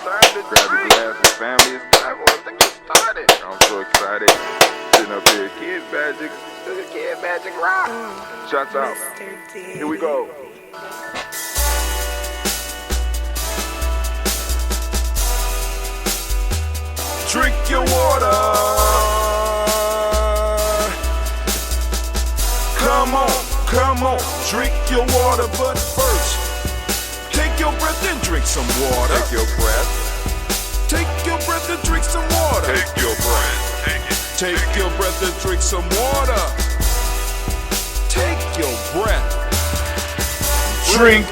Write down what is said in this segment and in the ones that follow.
Grab your glass and family, it's time for us to get started. I'm so excited. Sitting up here, Kid Magic Rock. Shots out. Here we go. Drink your water. Come on, drink your water, but first, take your breath and drink some water. Take your breath. Take your breath and drink some water. Take your breath. Take your breath and drink some water. Take your breath. Drink.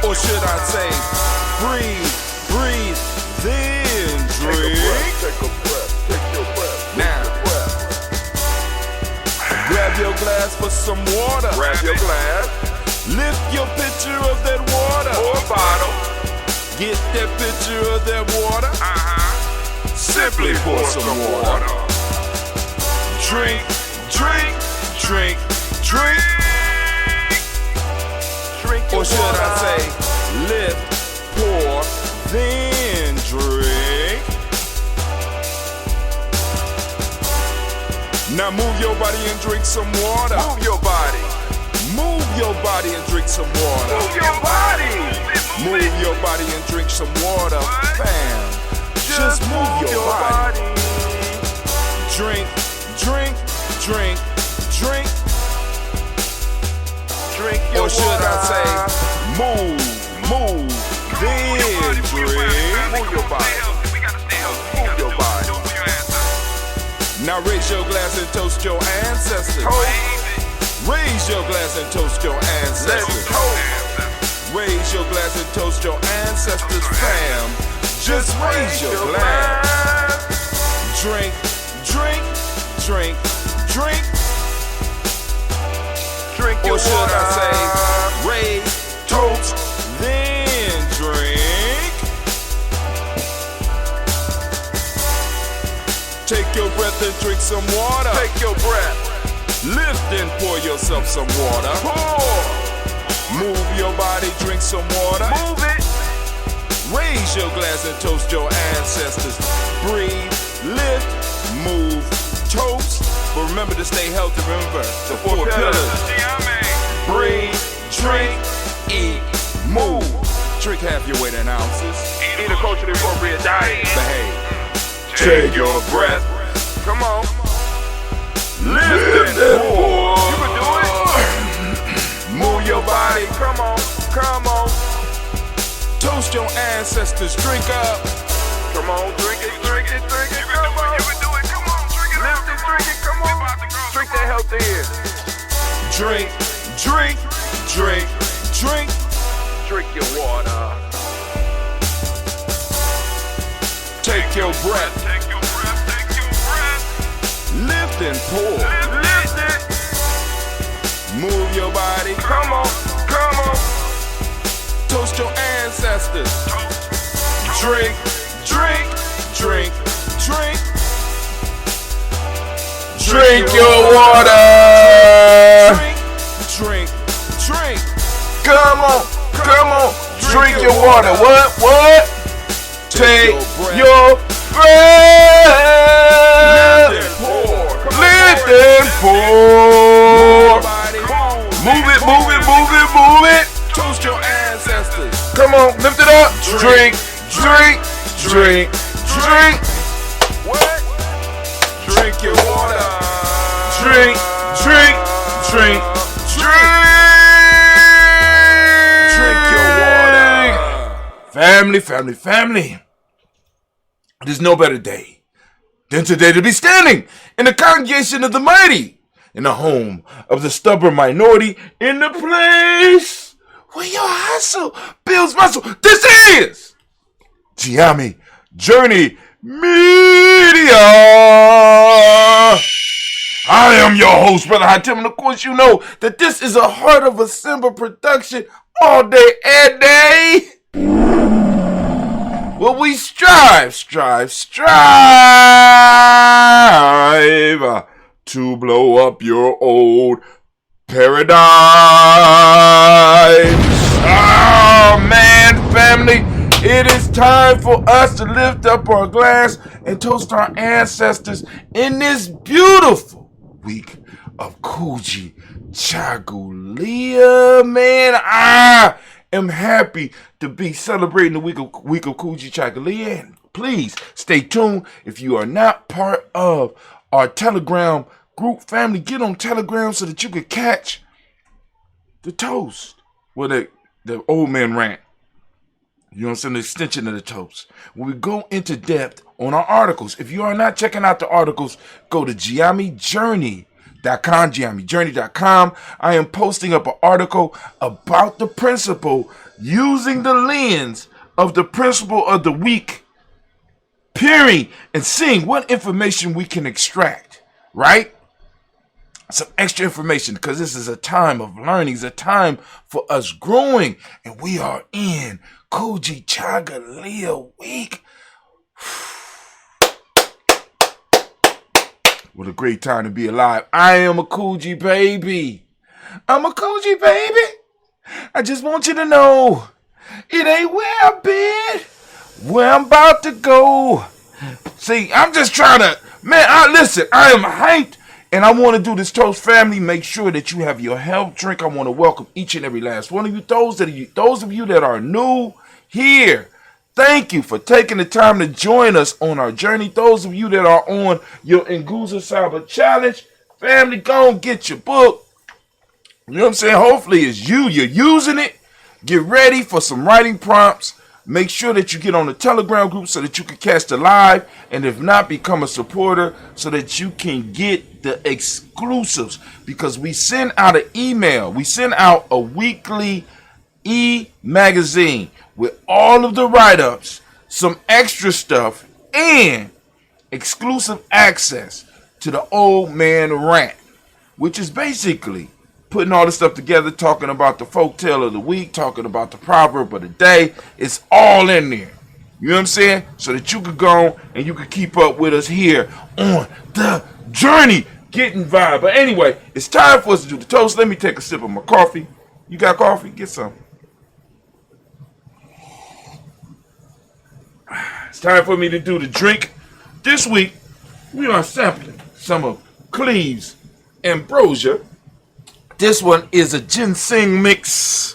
Or should I say, breathe, then drink. Take a breath. Take your breath. Now, grab your glass for some water. Grab your glass. Lift your pitcher of that water. Or bottle. Get that pitcher of that water. Simply pour some water. Drink. Or should I say, lift, pour, then drink. Now move your body and drink some water. Move your body and drink some water. Move your body and drink some water. Bam. Just move your body. Drink. Or should I say, move, then drink. Move your body. Now raise your glass and toast your ancestors. Raise your glass and toast your ancestors. Raise your glass and toast your ancestors, fam. Just raise your glass. Drink. Or should I say, raise, toast, then drink. Take your breath and drink some water. Take your breath. Lift and pour yourself some water. Pour. Move your body, drink some water. Move it. Raise your glass and toast your ancestors. Breathe, lift, move, toast. But remember to stay healthy. Remember the four pillars. Breathe, drink, eat, move. Drink half your weight in ounces. Eat a culturally appropriate diet. Behave. Take your breath. Come on. Lift and pour. You can do it. Move your body. Come on. Toast your ancestors. Drink up. Come on, drink it. Come on. You can do it. Come on, drink it. Lift and drink it. Come on. Drink that healthy air. Drink. Drink your water. Take your breath. Lift and pour. Lift it. Move your body. Come on. Toast your ancestors. Drink. Drink your water. Drink. Come on. Drink your water. What? Take your breath. Lift and pour. Move it. Toast your ancestors. Come on, lift it up. Drink. What? Drink your water. Drink. Drink your water. Family. There's no better day than today to be standing in the congregation of the mighty, in the home of the stubborn minority, in the place where your hustle builds muscle. This is Gye-Nyame Journey Media. I am your host, Brother Hatim, and of course you know that this is a Heart of a Simba production all day, every day. Well, we strive to blow up your old paradise. Oh man, family, it is time for us to lift up our glass and toast our ancestors in this beautiful week of Kujichagulia. Man, I am happy to be celebrating the week of Kujichagulia. And please stay tuned. If you are not part of our Telegram group, family, get on Telegram so that you can catch the toast. Well, the old man rant. You know what I'm saying? The extension of the toast. When we go into depth on our articles. If you are not checking out the articles, go to Gye-Nyame Journey.com, Gye-Nyame I am posting up an article about the principle using the lens of the principle of the week, peering and seeing what information we can extract, right? Some extra information, because this is a time of learning. It's a time for us growing, and we are in Kujichagulia week. What a great time to be alive. I am a Kuji baby. I'm a Kuji baby. I just want you to know it ain't where I've been, where I'm about to go. See, I'm just trying to, man, listen, I am hyped. And I want to do this toast, family. Make sure that you have your health drink. I want to welcome each and every last one of you. Those of you that are new here, thank you for taking the time to join us on our journey. Those of you that are on your Nguza Saba challenge, family, go and get your book. You know what I'm saying? Hopefully it's you're using it. Get ready for some writing prompts. Make sure that you get on the Telegram group so that you can catch the live. And if not, become a supporter so that you can get the exclusives. Because we send out an email. We send out a weekly e-magazine with all of the write-ups, some extra stuff, and exclusive access to the old man rant, which is basically putting all this stuff together, talking about the folktale of the week, talking about the proverb of the day. It's all in there. You know what I'm saying? So that you could go and you could keep up with us here on the journey, getting vibe. But anyway, it's time for us to do the toast. Let me take a sip of my coffee. You got coffee? Get some. It's time for me to do the drink. This week, we are sampling some of Cleve's Ambrosia. This one is a ginseng mix.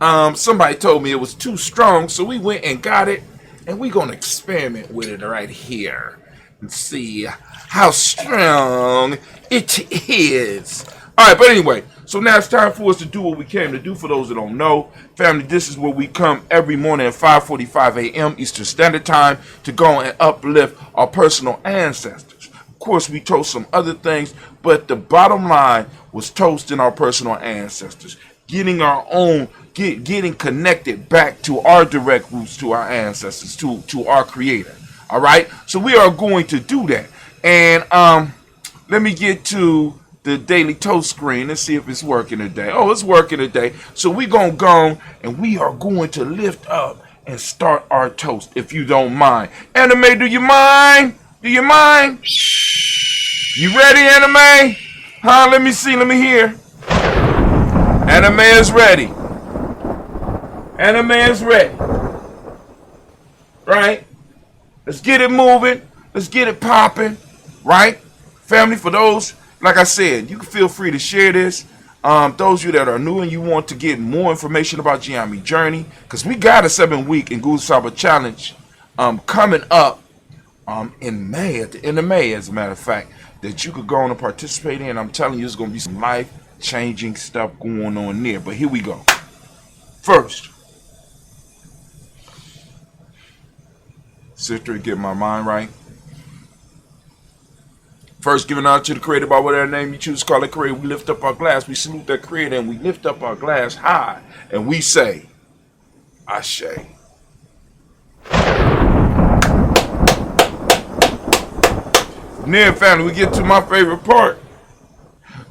Somebody told me it was too strong, so we went and got it, and we're going to experiment with it right here and see how strong it is. All right, but anyway, so now it's time for us to do what we came to do. For those that don't know, family, this is where we come every morning at 5:45 a.m. Eastern Standard Time to go and uplift our personal ancestors. Of course, we toast some other things, but the bottom line was toasting our personal ancestors, getting our own, getting connected back to our direct roots, to our ancestors, to our creator. All right, so we are going to do that. And let me get to the daily toast screen and see if it's working today. Oh, it's working today. So we're going to go and we are going to lift up and start our toast, if you don't mind. Anime, do you mind? Do you mind? You ready, Anime? Huh? Let me see. Let me hear. Anime is ready. Anime is ready. Right? Let's get it moving. Let's get it popping. Right? Family, for those, like I said, you can feel free to share this. Those of you that are new and you want to get more information about Gye-Nyame Journey, because we got a 7-week Nguza Saba challenge coming up in May, at the end of May, as a matter of fact, that you could go on and participate in. I'm telling you, there's going to be some life-changing stuff going on there. But here we go. First, sit there and get my mind right. First, giving out to the Creator by whatever name you choose to call it Creator. We lift up our glass, we salute that Creator, and we lift up our glass high, and we say, Ashe. From there, family, we get to my favorite part.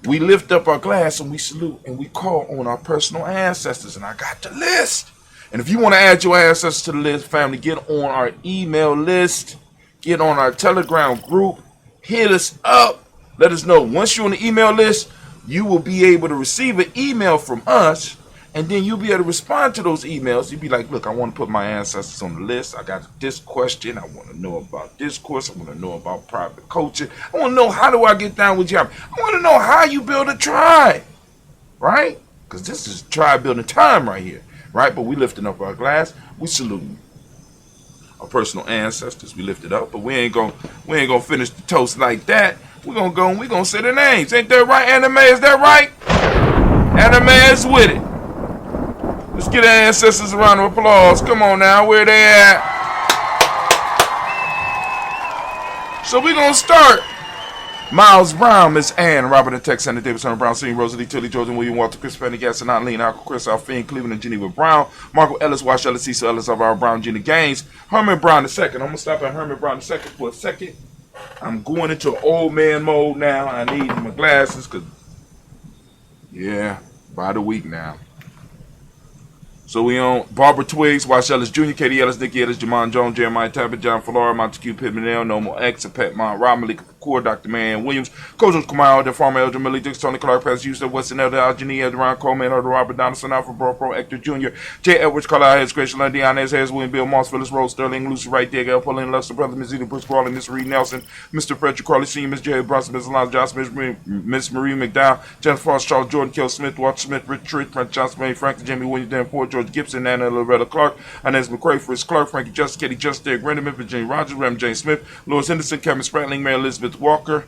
We lift up our glass and we salute and we call on our personal ancestors. And I got the list. And if you want to add your ancestors to the list, family, get on our email list. Get on our Telegram group. Hit us up. Let us know. Once you're on the email list, you will be able to receive an email from us, and then you'll be able to respond to those emails. You'll be like, look, I want to put my ancestors on the list. I got this question. I want to know about this course. I want to know about private coaching. I want to know, how do I get down with Gye-Nyame? I want to know how you build a tribe, right? Because this is tribe building time right here, right? But we lifting up our glass. We saluting our personal ancestors. We lift it up, but we ain't gonna finish the toast like that. We're gonna go and we're gonna say their names. Ain't that right, Anime? Is that right? Anime is with it. Let's get our ancestors a round of applause. Come on now, where they at? So we're gonna start. Miles Brown, Miss Ann, Robert and Tex, Sandra Davis, Hunter Brown, Senior, Rosalie Tilly, Jordan, William Walter, Chris Pendergast, and Lean, Alco, Chris, Alfine, Cleveland, and Geneva Brown, Marco Ellis, Wash Ellis, Cecil Ellis, Alvaro Brown, Gina Gaines, Herman Brown II. I'm gonna stop at Herman Brown II for a second. I'm going into old man mode now. I need my glasses because, yeah, by the week now. So we on Barbara Twiggs, Wash Ellis Jr., Katie Ellis, Nikki Ellis, Jamon Jones, Jeremiah Tabit, John Flora, Montague Pittman, Nomo X, Pet Mont, Rob Malika Kapoor, Dr. Marianne Williams, Coach Kumar, the Farmer Elder Millie Dix, Tony Clark, Pastor Houston, Weston Elder, Algenie, Elder Ron Coleman, Elder Robert Donaldson, Alfred Pro, Hector Jr., J. Edwards, Carlisle Heads, Grace Lund, Dion S. Harris, William Bill Moss, Phyllis Rose, Sterling, Lucy Wright, Digger, Pauline Luster, Brother Miss Edith, Bruce Crawley, Miss Reed Nelson, Mr. Frederick Crawley Sr., Miss Jerry Bronson, Miss Alonzo Johnson, Miss Marie McDowell, Jennifer Foster, Charles Jordan, Kel Smith, Walter Smith, Richard, Frank Johnson, Mary Franklin, Jamie Williams, Dan Ford, George Gibson, Nana Loretta Clark, Inez McCray, Fritz Clark, Frankie Justice, Katie Justice, Derek Renderman, Virginia Rogers, Raymond James Smith, Louis Henderson, Kevin Spratling, Mary Elizabeth Walker,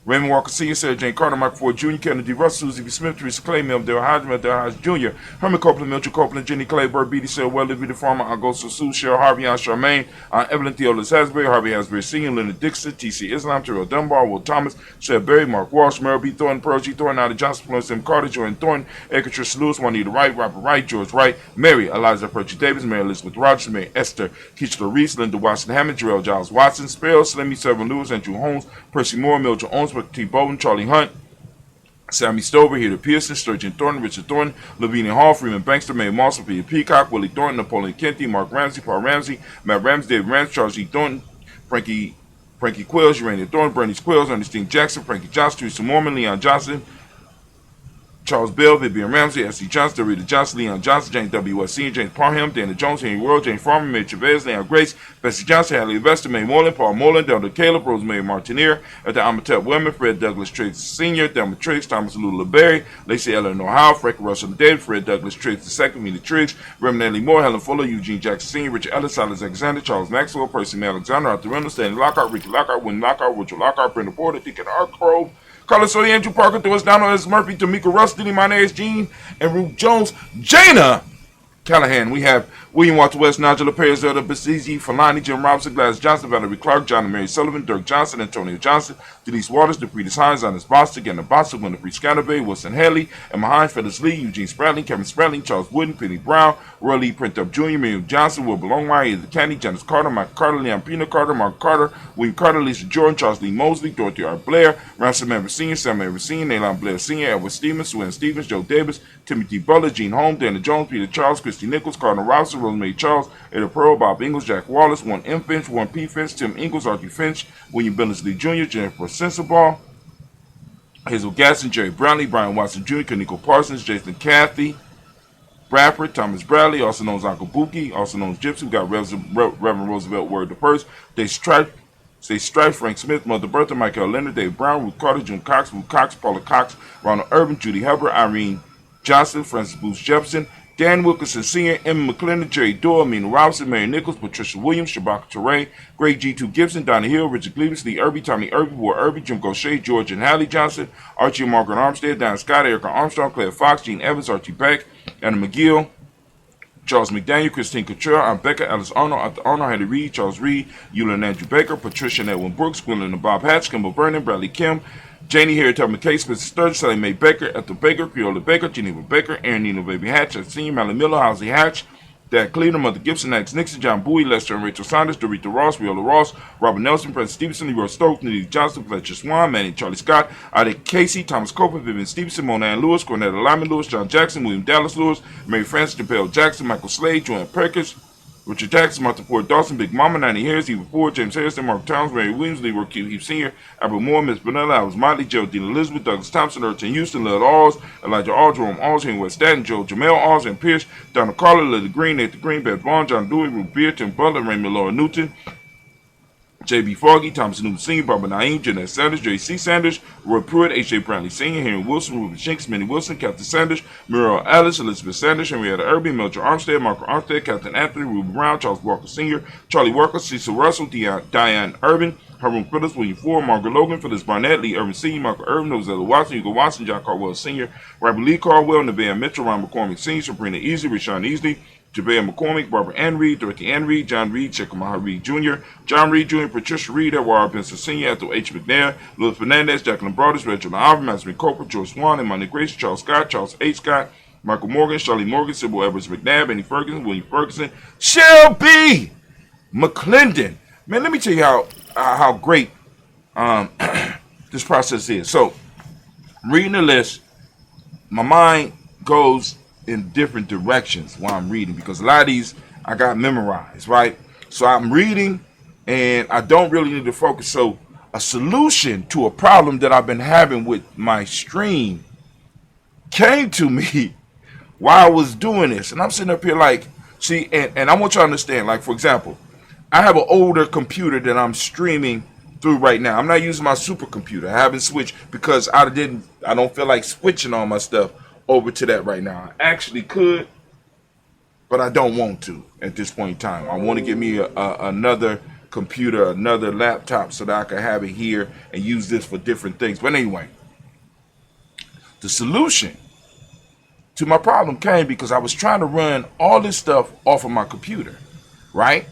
Raymond Walker Sr., Sarah Jane Carter, Michael Ford Jr., Kennedy Russell, Susie B. Smith, Teresa Clay, Mel Dale Hodgman, Dale Hodge Jr., Herman Copeland, Milton Copeland, Jenny Clay, Bird Beatty, Sarah Welly, the Farmer, Augusto Sue, Cheryl Harvey, Aunt Charmaine, Aunt Evelyn Theolis Hasbury, Harvey Hasbury Sr., Leonard Dixon, T.C. Islam, Terrell Dunbar, Will Thomas, Seth Berry, Mark Walsh, Merrill B. Thornton, Pearl G. Thornton, Nada Johnson, Florence M. Carter, Jordan Thornton, Edgar Trish Lewis, Juanita Wright, Robert Wright, George Wright, Mary, Eliza Percy Davis, Mary Elizabeth Rogers, Mary Esther, Keishla Reese, Linda Watson Hammond, Jarrell Giles Watson, Spell, Slimmy, Severn Lewis, Andrew Holmes, Percy Moore, Mildred Owensworth, T. Bowden, Charlie Hunt, Sammy Stover, Heather Pearson, Sturgeon Thornton, Richard Thornton, Lavinia Hall, Freeman Bankster, Mae Moss, Peter Peacock, Willie Thornton, Napoleon Kenty, Mark Ramsey, Paul Ramsey, Matt Ramsey, David Ramsey, Charles E. Thornton, Frankie Quills, Urania Thornton, Bernie Quills, Ernestine Jackson, Frankie Johnson, Teresa Mormon, Leon Johnson, Charles Bell, Vivian Ramsey, S.C. Johnson, Rita Johnson, Leon Johnson, James W. S. Sr., James Parham, Dana Jones, Henry World, James Farmer, Mary Chavez, Leon Grace, Bessie Johnson, Hadley Vesta, May Moreland, Paul Moreland, Delta Caleb, Rosemary Martinier, at the Amatep Women, Fred Douglas Triggs Sr., Thelma Triggs, Thomas Lula Berry, Lacey Eleanor Howe, Frank Russell David, Fred Douglas Triggs II, Mina Triggs, Reverend Natalie Moore, Helen Fuller, Eugene Jackson Sr., Richard Ellis, Silas Alexander, Charles Maxwell, Percy Alexander, Arthur Reynolds, Stanley Lockhart, Ricky Lockhart, Wynn Lockhart, Richard Lockhart, Brenda Porter, Deacon Arcgrove, Carlos Sodi, Andrew Parker, Doris Donald, S. Murphy, Tamika Russ, Diddy Monez, Jean, and Ruth Jones, Jana Callahan. We have William Walter West, Nigel Perez, Zelda Basizi, Falani, Jim Robinson, Gladys Johnson, Valerie Clark, John and Mary Sullivan, Dirk Johnson, Antonio Johnson, Denise Waters, DePretis Hines, Honest Bostic, Anna Bostic, Winifred Scatterby, Wilson Haley, Emma Hines, Phyllis Lee, Eugene Spratling, Kevin Spratling, Charles Wooden, Penny Brown, Roy Lee Print Up Jr., Miriam Johnson, Will Belongmeyer, Either Candy, Janice Carter, Mike Carter, Leon Pino Carter, Mark Carter, William Carter, Lisa Jordan, Charles Lee Mosley, Dorothy R. Blair, Ransom Everett Sr., Sam Everett Sr., Naylon Blair Sr., Edward Stevens, Susan Stevens, Joe Davis, Timothy Butler, Gene Holmes, Dana Jones, Peter Charles, Christy Nichols, Cardinal Robinson, Rosemary Charles, Ada Pearl, Bob Ingles, Jack Wallace, One M. Finch, One P. Finch, Tim Ingles, Archie Finch, William Billingsley Jr., Jennifer Sensabaugh, Hazel Gasson, Jerry Brownlee, Brian Watson Jr., Kaniko Parsons, Jason Cathy, Bradford, Thomas Bradley, also known as Uncle Buki, also known as Gypsy. We got Reverend Roosevelt Word the First, They Strife, Frank Smith, Mother Bertha, Michael Leonard, Dave Brown, Ruth Carter, June Cox, Ruth Cox, Paula Cox, Ronald Urban, Judy Hubbard, Irene Johnson, Francis Booth Jefferson, Dan Wilkinson Sr., Emma McClendon, Jerry Doyle, Amina Robinson, Mary Nichols, Patricia Williams, Shabaka Teray, Greg G2 Gibson, Donna Hill, Richard Cleavis, Lee Irby, Tommy Irby, Ward Irby, Jim Gaucher, George and Hallie Johnson, Archie and Margaret Armstead, Don Scott, Erica Armstrong, Claire Fox, Gene Evans, Archie Beck, Anna McGill, Charles McDaniel, Christine Couture, Aunt Becca, Alice Arnold, Arthur Arnold, Henry Reed, Charles Reed, Eula and Andrew Baker, Patricia and Edwin Brooks, Gwendolyn and Bob Hatch, Kimball Vernon, Bradley Kim, Janie Harry, Tubman Case, Spencer Sturgis, Sally Mae Baker, Ethel Baker, Creola Baker, Geneva Baker, Aaron Nino Baby Hatch, Senior, Mally Miller, Halsey Hatch, Dad Cleveland, Mother Gibson, Max Nixon, John Bowie, Lester and Rachel Saunders, Dorita Ross, Viola Ross, Robert Nelson, President Stevenson, Leroy Stokes, Nadine Johnson, Fletcher Swan, Manny Charlie Scott, Ida Casey, Thomas Copeland, Vivian Stevenson, Mona Ann Lewis, Cornetta Lyman Lewis, John Jackson, William Dallas Lewis, Mary Francis, Japel Jackson, Michael Slade, Joanne Perkins, Richard Jackson, Martha Ford Dawson, Big Mama, 90 Harris, Eva Ford, James Harrison, Mark Towns, Mary Williams, Leroy Q. Heath Sr., Albert Moore, Miss Benella, Alice Motley, Geraldine Elizabeth, Douglas Thompson, Urchin Houston, Lil Alls, Elijah All, Jerome Alls, Henry West Staten, Joe Jamel Alls, and Pierce, Donna Carter, Lily Green, Nathan Green, Beth Vaughn, John Dewey, Ruth Beer, Tim Butler, Raymond Laura Newton, J.B. Foggy, Thomas Newton Sr., Barbara Naeem, Jeanette Sanders, J.C. Sanders, Roy Pruitt, H.J. Brantley Sr., Henry Wilson, Ruben Shinks, Minnie Wilson, Captain Sanders, Muriel Alice, Elizabeth Sanders, Henrietta Irby, Mildred Armstead, Marco Armstead, Captain Anthony, Ruben Brown, Charles Walker Sr., Charlie Walker, Cecil Russell, Diane Urban, Harun Phillips, William Ford, Margaret Logan, Phyllis Barnett, Lee Irvin Sr., Michael Irvin, Rosella Watson, Hugo Watson, John Caldwell Sr., Robert Lee Caldwell, Nevaeh Mitchell, Ron McCormick Sr., Sabrina Easley, Rashawn Easley, Jabea McCormick, Barbara Ann Reed, Dorothy Ann Reed, John Reed, Chickamauga Reed Jr., John Reed Jr., Patricia Reed, Edward Benson Sr., Ethel H. McNair, Louis Fernandez, Jacqueline Broadus, Reginald Alvin, Master Cooper, George Swan, Imani Grace, Charles Scott, Charles H. Scott, Michael Morgan, Charlie Morgan, Sybil Edwards McNabb, Annie Ferguson, William Ferguson, Shelby McClendon. Man, let me tell you how great this process is. So, reading the list, my mind goes in different directions while I'm reading because a lot of these I got memorized, right? So I'm reading and I don't really need to focus. So a solution to a problem that I've been having with my stream came to me while I was doing this. And I'm sitting up here like, see, and I want you to understand, like, for example, I have an older computer that I'm streaming through right now. I'm not using my supercomputer. I haven't switched because I don't feel like switching all my stuff over to that right now. I actually could, but I don't want to at this point in time. I want to get me another computer, another laptop so that I can have it here and use this for different things. But anyway, the solution to my problem came because I was trying to run all this stuff off of my computer, right?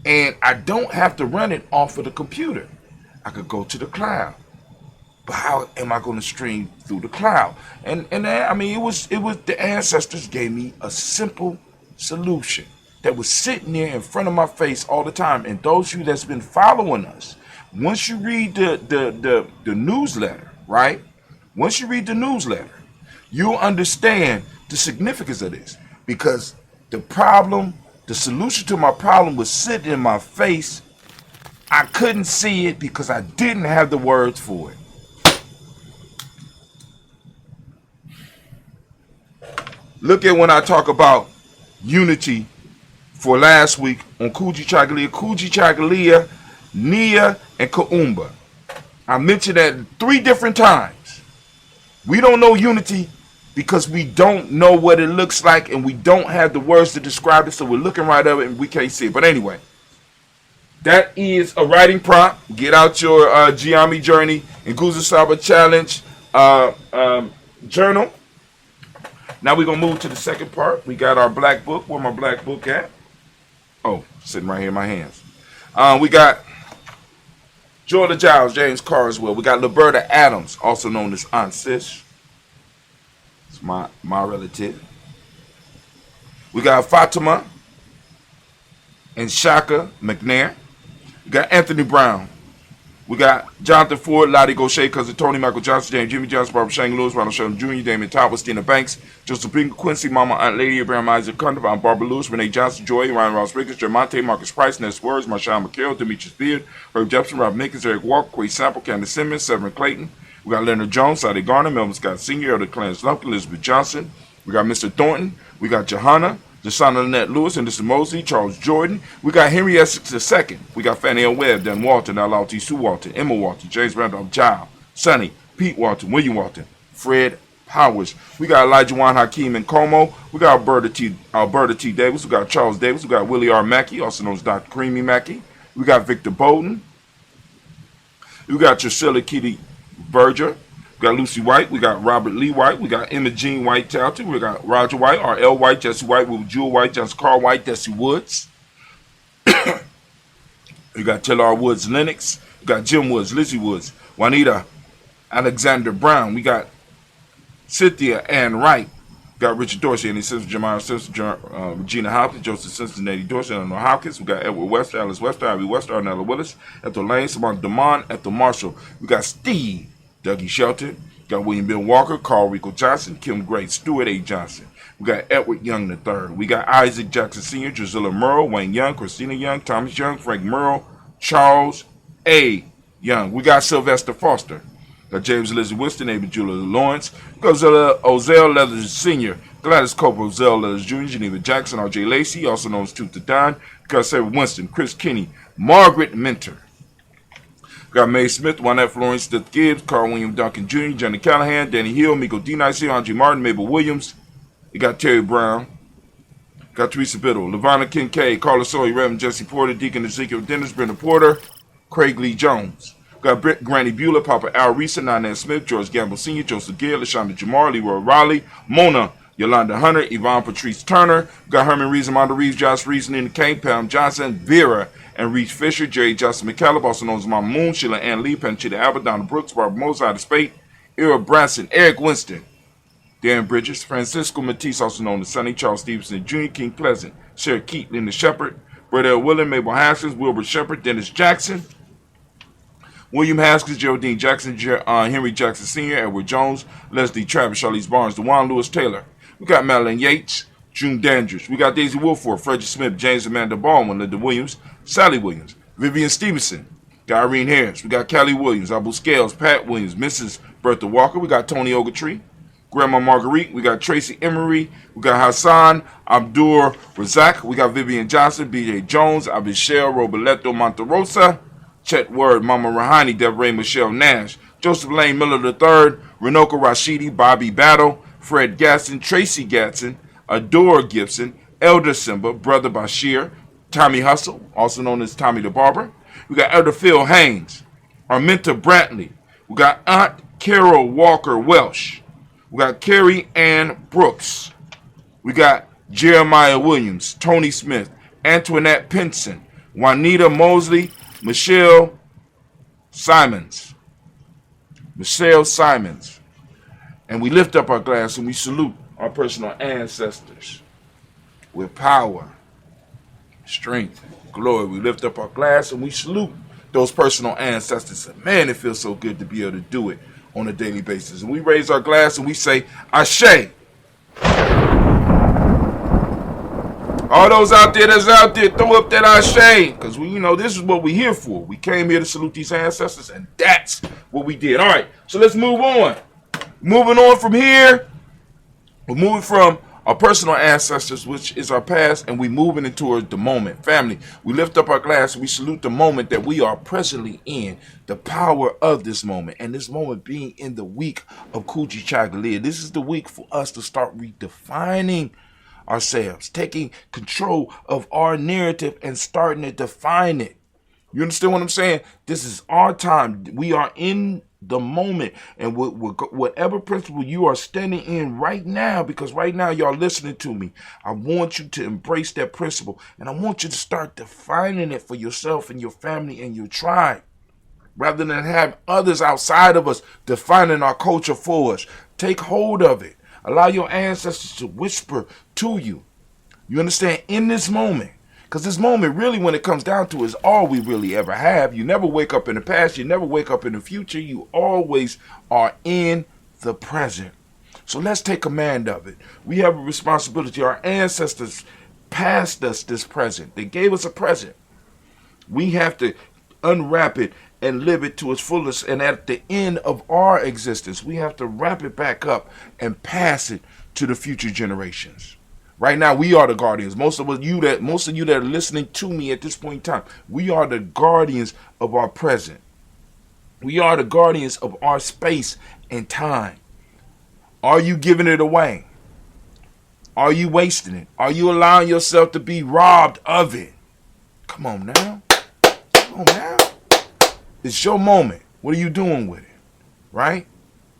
And I don't have to run it off of the computer. I could go to the cloud. But how am I going to stream through the cloud? And I mean, it was the ancestors gave me a simple solution that was sitting there in front of my face all the time. And those of you that's been following us, once you read the newsletter, right? Once you read the newsletter, you'll understand the significance of this because the solution to my problem was sitting in my face. I couldn't see it because I didn't have the words for it. Look at when I talk about unity for last week on Kujichagulia, Nia, and Kaumba. I mentioned that 3 different times. We don't know unity because we don't know what it looks like and we don't have the words to describe it, so we're looking right at it and we can't see it. But anyway, that is a writing prompt. Get out your Gye-Nyame Journey and Guza Saba Challenge journal. Now we're going to move to the second part. We got our black book. Where my black book at? Oh, sitting right here in my hands. We got Jordan Giles, James Carswell. We got Liberta Adams, also known as Aunt Sis. It's my relative. We got Fatima and Shaka McNair. We got Anthony Brown. We got Jonathan Ford, Lottie Gaucher, Cousin Tony, Michael Johnson, James Jimmy Johnson, Barbara Shane Lewis, Ronald Sheldon Jr., Damon Thomas, Tina Banks, Joseph Bingham, Quincy, Mama, Aunt Lady, Abraham Isaac Cundiff, Aunt Barbara Lewis, Renee Johnson, Joy, Ryan Ross Ricketts, Jermonte, Marcus Price, Ness Words, Marshawn McCarroll, Demetrius Beard, Herb Jepson, Rob Nickens, Eric Walker, Quay Sample, Candace Simmons, Severin Clayton. We got Leonard Jones, Sade Garner, Melvin Scott Sr., Elder Clarence Lumpkin, Elizabeth Johnson. We got Mr. Thornton. We got Johanna, Jasana Lynette Lewis, and this is Mosley, Charles Jordan. We got Henry Essex II. We got Fannie L. Webb, Dan Walton, L.L.T. Sue Walton, Emma Walton, James Randolph Giles, Sonny, Pete Walton, William Walton, Fred Powers. We got Elijah Juan Hakeem and Como. We got Alberta T. Davis. We got Charles Davis. We got Willie R. Mackey, also known as Dr. Creamy Mackey. We got Victor Bowden. We got Drusilla Kitty Berger. We got Lucy White. We got Robert Lee White. We got Emma Jean White Talton. We got Roger White, R.L. White, Jesse White, Jewel White, Johnson Carl White, Desi Woods. We got Taylor R. Woods Lennox. We got Jim Woods, Lizzie Woods, Juanita Alexander Brown. We got Cynthia Ann Wright. We got Richard Dorsey, Andy Simpson, Jamar Simpson, Regina Hopkins, Joseph Simpson, Eddie Dorsey, Eleanor Hopkins. We got Edward Webster, Alice Webster, Ivy Webster, Arnella Willis, Ethel Lane, Simon Damon, Ethel Marshall. We got Steve Dougie Shelton. Got William Bill Walker, Carl Rico Johnson, Kim Gray, Stuart A. Johnson. We got Edward Young III. We got Isaac Jackson Sr., Drusilla Merle, Wayne Young, Christina Young, Thomas Young, Frank Merle, Charles A. Young. We got Sylvester Foster. Got James Elizabeth Winston, Ava Julia Lawrence, Ozell Leathers Sr., Gladys Cope, Ozell Leathers Jr., Geneva Jackson, R.J. Lacey, also known as Tooth to Don. Got Sarah Winston, Chris Kinney, Margaret Mentor. Got Mae Smith, Juanette Florence, Stith Gibbs, Carl William Duncan Jr., Johnny Callahan, Danny Hill, Miko D. Nice, Andre Martin, Mabel Williams. You got Terry Brown. Got Teresa Biddle, LaVonna Kincaid, Carla Sawyer, Reverend Jesse Porter, Deacon Ezekiel Dennis, Brenda Porter, Craig Lee Jones. Got Granny Bueller, Papa Al Reesa, Nana Smith, George Gamble Sr., Joseph Gill, LaShonda Jamar, Leroy Riley, Mona, Yolanda Hunter, Yvonne Patrice Turner. Got Herman Reeves, Amanda Reeves, Josh Reeves, Nina Kane, Pam Johnson, Vera, and Reese Fisher, Jerry Justin McCallum, also known as Mama Moon, Sheila Ann Lee, Panchita Albert, Donna Brooks, Barbara Moses, Ida Spate, Ira Branson, Eric Winston, Dan Bridges, Francisco Matisse, also known as Sonny, Charles Stevenson Jr., King Pleasant, Sarah Keat, Linda Shepard, Brett L. Willen, Mabel Haskins, Wilbur Shepard, Dennis Jackson, William Haskins, Geraldine Jackson, Henry Jackson Sr., Edward Jones, Leslie Travis, Charlize Barnes, DeJuan Lewis Taylor. We got Madeline Yates, June Dandridge. We got Daisy Wilford, Frederick Smith, James Amanda Baldwin, Linda Williams, Sally Williams, Vivian Stevenson. Got Irene Harris. We got Callie Williams, Abu Scales, Pat Williams, Mrs. Bertha Walker. We got Tony Ogletree, Grandma Marguerite. We got Tracy Emery. We got Hassan Abdur Razak. We got Vivian Johnson, B.J. Jones, Abishel Roberto Monterosa, Chet Word, Mama Rahani, Deborah Michelle Nash, Joseph Lane Miller III, Renoka Rashidi, Bobby Battle, Fred Gaston, Tracy Gatson, Adore Gibson, Elder Simba, Brother Bashir, Tommy Hustle, also known as Tommy the Barber. We got Elder Phil Haynes, Arminta Brantley. We got Aunt Carol Walker Welsh. We got Carrie Ann Brooks. We got Jeremiah Williams, Tony Smith, Antoinette Pinson, Juanita Mosley, Michelle Simons. And we lift up our glass and we salute our personal ancestors with power, strength, glory. We lift up our glass and we salute those personal ancestors. And man, it feels so good to be able to do it on a daily basis. And we raise our glass and we say, Ashe. All those out there that's out there, throw up that Ashe. Because this is what we're here for. We came here to salute these ancestors, and that's what we did. All right, so let's move on. Moving on from here, we're moving from our personal ancestors, which is our past, and we're moving into the moment. Family, we lift up our glass and we salute the moment that we are presently in, the power of this moment, and this moment being in the week of Kujichagulia. This is the week for us to start redefining ourselves, taking control of our narrative and starting to define it. You understand what I'm saying? This is our time. We are in the moment, and whatever principle you are standing in right now, because right now y'all listening to me, I want you to embrace that principle, and I want you to start defining it for yourself and your family and your tribe, rather than have others outside of us defining our culture for us. Take hold of it. Allow your ancestors to whisper to you. You understand? In this moment. Because this moment, really, when it comes down to it, is all we really ever have. You never wake up in the past. You never wake up in the future. You always are in the present. So let's take command of it. We have a responsibility. Our ancestors passed us this present. They gave us a present. We have to unwrap it and live it to its fullest. And at the end of our existence, we have to wrap it back up and pass it to the future generations. Right now, we are the guardians. Most of you that are listening to me at this point in time, we are the guardians of our present. We are the guardians of our space and time. Are you giving it away? Are you wasting it? Are you allowing yourself to be robbed of it? Come on now. Come on now. It's your moment. What are you doing with it? Right?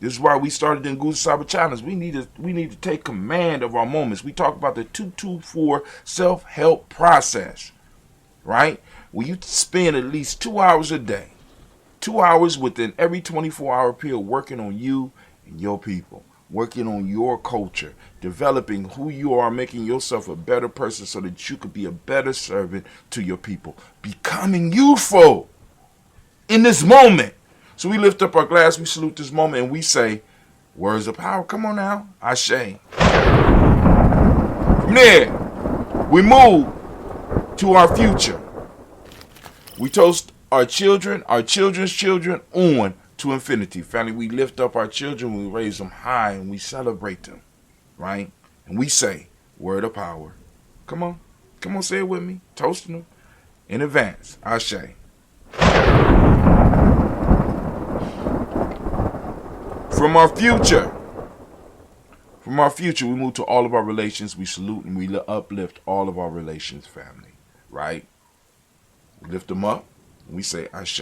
This is why we started the Nguza Saba Challenge. We need to take command of our moments. We talk about the 224 self-help process, right? Where you spend at least 2 hours a day, 2 hours within every 24-hour period working on you and your people, working on your culture, developing who you are, making yourself a better person so that you could be a better servant to your people, becoming youthful in this moment. So we lift up our glass, we salute this moment, and we say, Words of power. Come on now. Ashe. From there, we move to our future. We toast our children, our children's children on to infinity. Family, we lift up our children, we raise them high, and we celebrate them, right? And we say, word of power. Come on, say it with me. Toasting them in advance. Ashe. From our future, we move to all of our relations. We salute and we uplift all of our relations, family, right? We lift them up and we say, Ashe.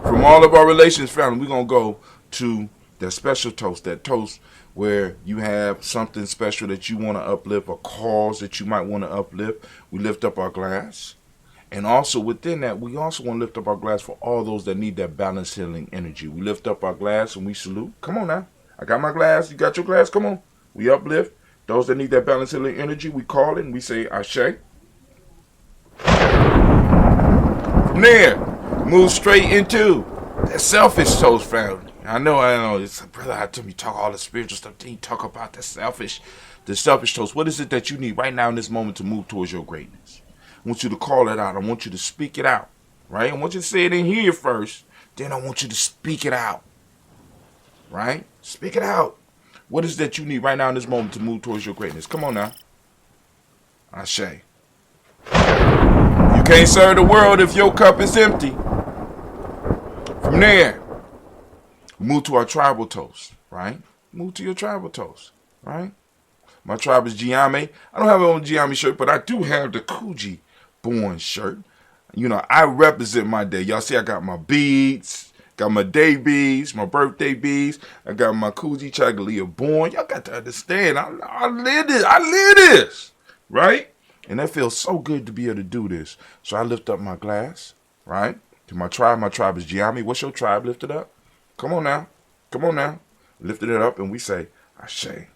From all of our relations, family, we're going to go to that special toast, that toast where you have something special that you want to uplift, a cause that you might want to uplift. We lift up our glass. And also within that, we also want to lift up our glass for all those that need that balanced healing energy. We lift up our glass and we salute. Come on now. I got my glass. You got your glass? Come on. We uplift. Those that need that balanced healing energy, we call it and we say, Ashe. From there, move straight into that selfish toast, family. I know. It's brother. I told me talk all the spiritual stuff. Then you talk about the selfish toast. What is it that you need right now in this moment to move towards your greatness? I want you to call it out. I want you to speak it out, right? I want you to say it in here first. Then I want you to speak it out, right? Speak it out. What is it that you need right now in this moment to move towards your greatness? Come on now. Ashe. You can't serve the world if your cup is empty. From there, move to our tribal toast, right? Move to your tribal toast, right? My tribe is Gye-Nyame. I don't have my own Gye-Nyame shirt, but I do have the Kujichagulia shirt. You know, I represent my day. Y'all see I got my beads, got my day beads, my birthday beads. I got my Kujichagulia born. Y'all got to understand, I live this, right? And that feels so good to be able to do this. So I lift up my glass, right? To my tribe. My tribe is Gye-Nyame. What's your tribe? Lift it up. Come on now. Lift it up and we say, Ashe.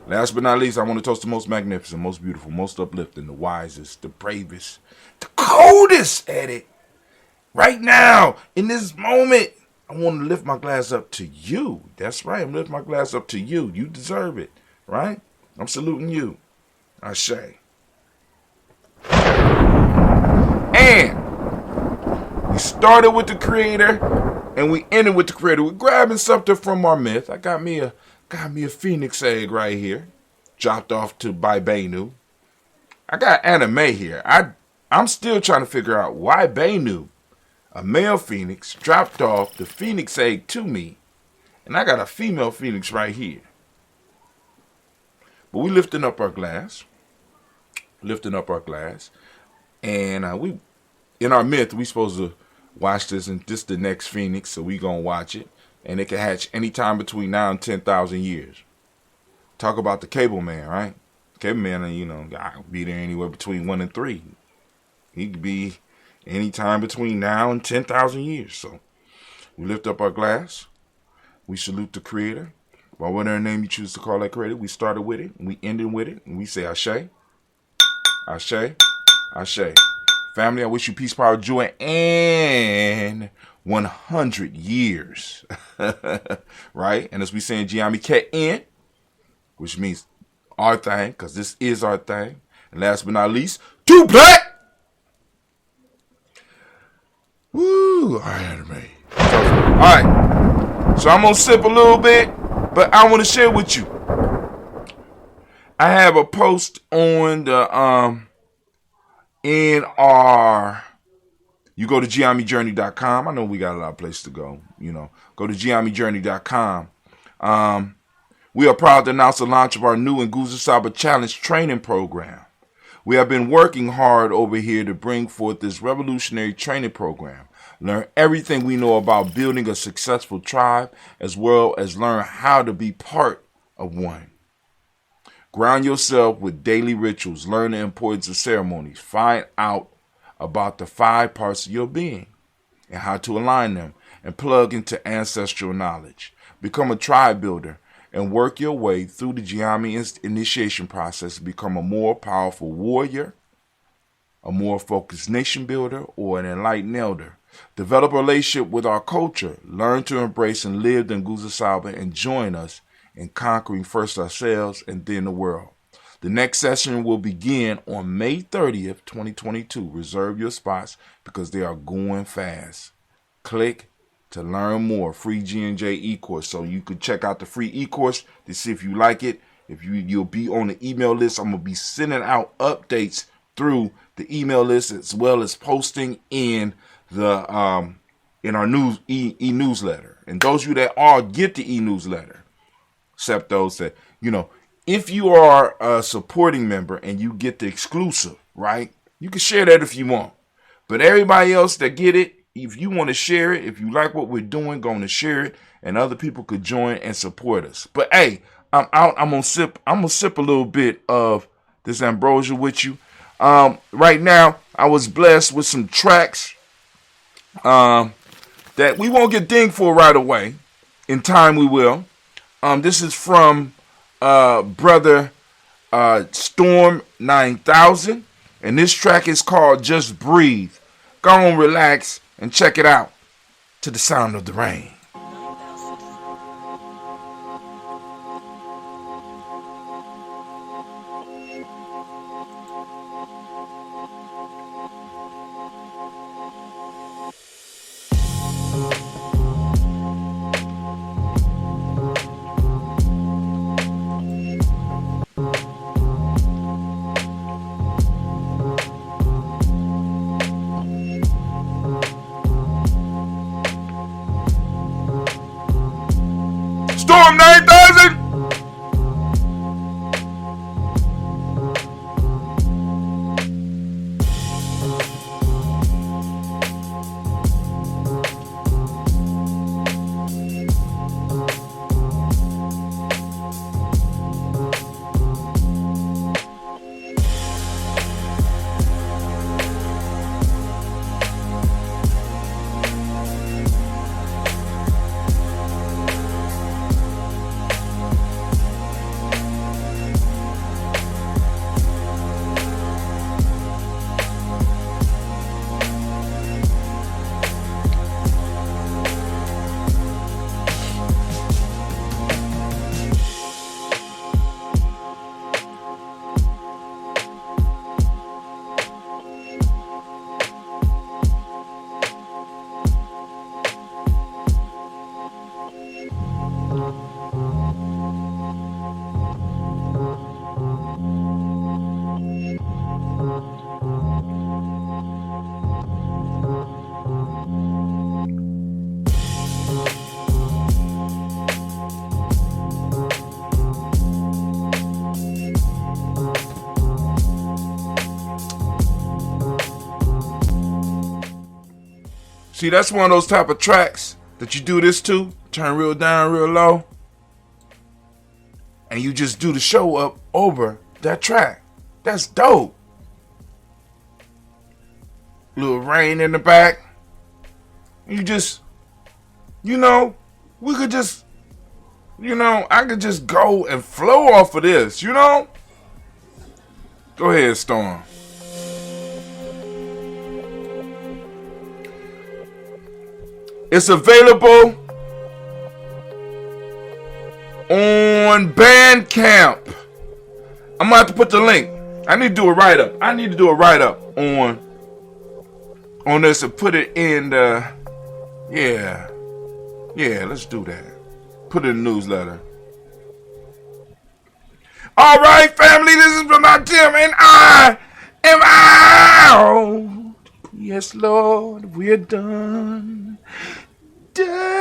Last but not least, I want to toast the most magnificent, most beautiful, most uplifting, the wisest, the bravest, the coldest at it. Right now, in this moment, I want to lift my glass up to you. That's right. I'm lifting my glass up to you. You deserve it, right? I'm saluting you. Ashe. And we started with the creator and we ended with the creator. We're grabbing something from our myth. I got me a phoenix egg right here. Dropped off to by Benu. I got anime here. I'm still trying to figure out why Benu, a male phoenix, dropped off the phoenix egg to me. And I got a female phoenix right here. But we lifting up our glass. And we, in our myth, we supposed to watch this and this the next phoenix, so we gonna watch it. And it can hatch anytime between now and 10,000 years. Talk about the cable man, right? Cable man, you know, I'll be there anywhere between 1 and 3. He could be anytime between now and 10,000 years. So we lift up our glass. We salute the creator. By whatever name you choose to call that creator, we started with it, and we ended with it, and we say Ashe, Ashe, Ashe. Family, I wish you peace, power, joy, and 100 years. Right? And as we say in Gye-Nyame, K-N, which means our thing, because this is our thing. And last but not least, two black. Woo, I had it made. All right. So I'm going to sip a little bit, but I want to share with you. I have a post on the, you go to Gye-Nyamejourney.com. I know we got a lot of places to go, you know. Go to Gye-Nyamejourney.com. We are proud to announce the launch of our new Nguzo Saba Challenge training program. We have been working hard over here to bring forth this revolutionary training program. Learn everything we know about building a successful tribe, as well as learn how to be part of one. Ground yourself with daily rituals. Learn the importance of ceremonies. Find out about the 5 parts of your being and how to align them and plug into ancestral knowledge. Become a tribe builder and work your way through the Gye-Nyame initiation process to become a more powerful warrior, a more focused nation builder, or an enlightened elder. Develop a relationship with our culture. Learn to embrace and live the Nguzo Saba and join us in conquering first ourselves and then the world. The next session will begin on May 30th, 2022. Reserve your spots because they are going fast. Click to learn more. Free G&J e-course. So you can check out the free e-course to see if you like it. If you'll be on the email list, I'm going to be sending out updates through the email list as well as posting in the in our news e-newsletter. And those of you that are get the e-newsletter, except those that, if you are a supporting member and you get the exclusive, right? You can share that if you want. But everybody else that get it, if you want to share it, if you like what we're doing, going to share it, and other people could join and support us. But hey, I'm out. I'm gonna sip a little bit of this ambrosia with you. Right now, I was blessed with some tracks that we won't get dinged for right away. In time, we will. This is from brother Storm 9000, and this track is called Just Breathe. Go on, relax, and check it out to the sound of the rain. Storm 9000! See, that's one of those type of tracks that you do this to, turn real down, real low, and you just do the show up over that track. That's dope. Little rain in the back. You just, we could just, I could just go and flow off of this, Go ahead, Storm. It's available on Bandcamp. I'm going to have to put the link. I need to do a write-up. on this and put it in the... Yeah, let's do that. Put it in the newsletter. All right, family, this is from my Tim, and I am out. Yes, Lord, we're done. Done.